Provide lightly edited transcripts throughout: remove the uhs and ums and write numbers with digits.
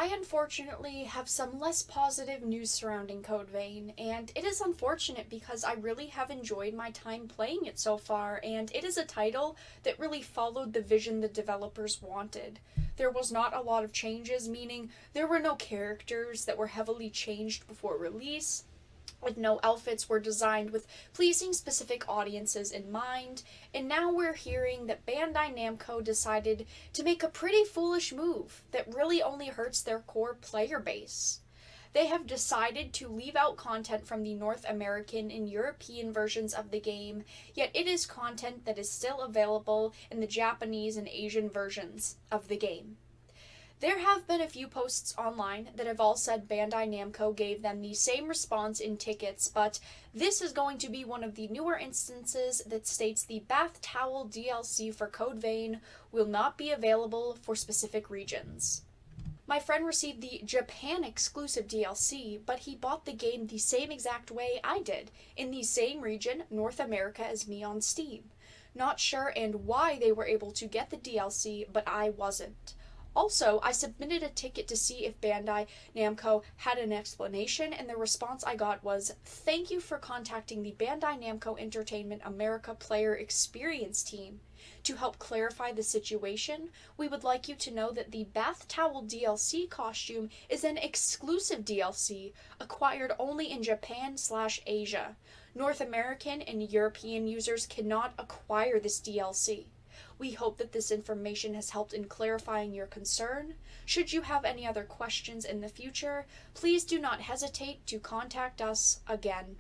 I unfortunately have some less positive news surrounding Code Vein, and it is unfortunate because I really have enjoyed my time playing it so far, and it is a title that really followed the vision the developers wanted. There was not a lot of changes, meaning there were no characters that were heavily changed before release, with no outfits were designed with pleasing specific audiences in mind, and now we're hearing that Bandai Namco decided to make a pretty foolish move that really only hurts their core player base. They have decided to leave out content from the North American and European versions of the game, yet it is content that is still available in the Japanese and Asian versions of the game. There have been a few posts online that have all said Bandai Namco gave them the same response in tickets, but this is going to be one of the newer instances that states the Bath Towel DLC for Code Vein will not be available for specific regions. My friend received the Japan exclusive DLC, but he bought the game the same exact way I did, in the same region, North America, as me on Steam. Not sure and why they were able to get the DLC, but I wasn't. Also, I submitted a ticket to see if Bandai Namco had an explanation, and the response I got was, "Thank you for contacting the Bandai Namco Entertainment America Player Experience team. To help clarify the situation, we would like you to know that the Bath Towel DLC costume is an exclusive DLC acquired only in Japan/Asia. North American and European users cannot acquire this DLC. We hope that this information has helped in clarifying your concern. Should you have any other questions in the future, please do not hesitate to contact us again."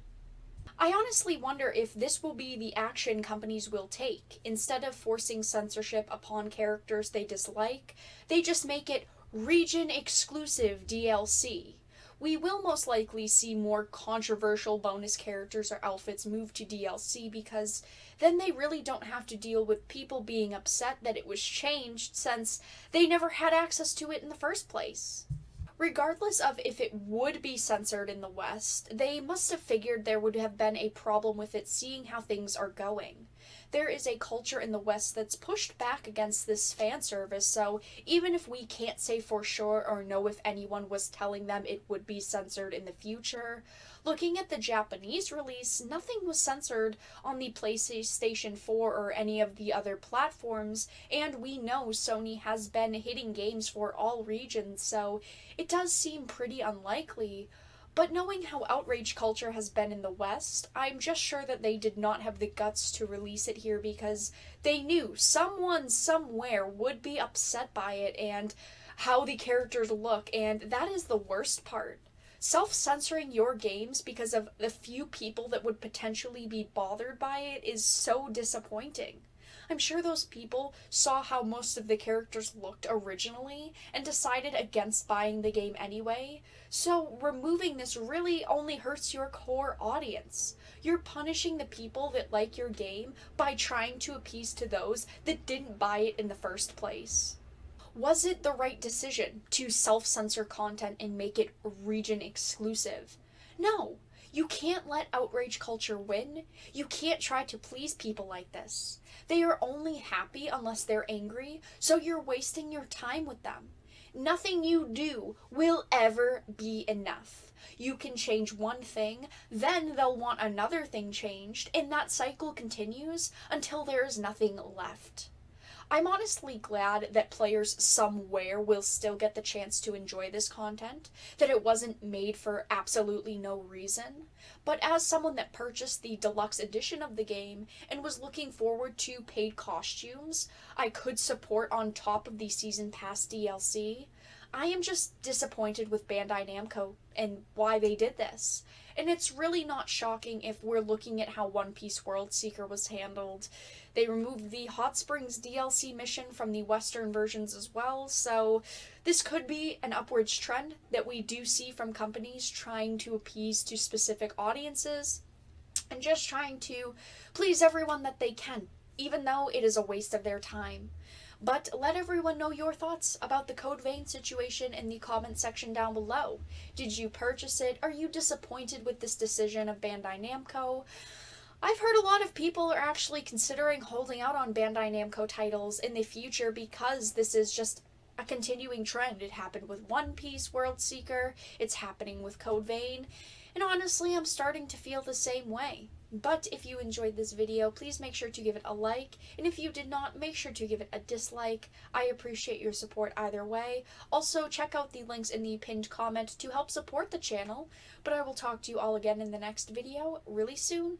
I honestly wonder if this will be the action companies will take. Instead of forcing censorship upon characters they dislike, they just make it region exclusive DLC. We will most likely see more controversial bonus characters or outfits move to DLC because then they really don't have to deal with people being upset that it was changed since they never had access to it in the first place. Regardless of if it would be censored in the West, they must have figured there would have been a problem with it seeing how things are going. There is a culture in the West that's pushed back against this fan service, so even if we can't say for sure or know if anyone was telling them it would be censored in the future, looking at the Japanese release, nothing was censored on the PlayStation 4 or any of the other platforms, and we know Sony has been hitting games for all regions, so it does seem pretty unlikely. But knowing how outrage culture has been in the West, I'm just sure that they did not have the guts to release it here because they knew someone somewhere would be upset by it and how the characters look, and that is the worst part. Self-censoring your games because of the few people that would potentially be bothered by it is so disappointing. I'm sure those people saw how most of the characters looked originally and decided against buying the game anyway, so removing this really only hurts your core audience. You're punishing the people that like your game by trying to appease to those that didn't buy it in the first place. Was it the right decision to self-censor content and make it region exclusive? No. You can't let outrage culture win. You can't try to please people like this. They are only happy unless they're angry, so you're wasting your time with them. Nothing you do will ever be enough. You can change one thing, then they'll want another thing changed, and that cycle continues until there is nothing left. I'm honestly glad that players somewhere will still get the chance to enjoy this content, that it wasn't made for absolutely no reason. But as someone that purchased the deluxe edition of the game and was looking forward to paid costumes I could support on top of the Season Pass DLC, I am just disappointed with Bandai Namco and why they did this. And it's really not shocking if we're looking at how One Piece World Seeker was handled. They removed the Hot Springs DLC mission from the Western versions as well, so this could be an upwards trend that we do see from companies trying to appease to specific audiences and just trying to please everyone that they can, even though it is a waste of their time. But let everyone know your thoughts about the Code Vein situation in the comment section down below. Did you purchase it? Are you disappointed with this decision of Bandai Namco? I've heard a lot of people are actually considering holding out on Bandai Namco titles in the future because this is just a continuing trend. It happened with One Piece World Seeker, it's happening with Code Vein, and honestly, I'm starting to feel the same way. But if you enjoyed this video, please make sure to give it a like, and if you did not, make sure to give it a dislike. I appreciate your support either way. Also, check out the links in the pinned comment to help support the channel, but I will talk to you all again in the next video really soon.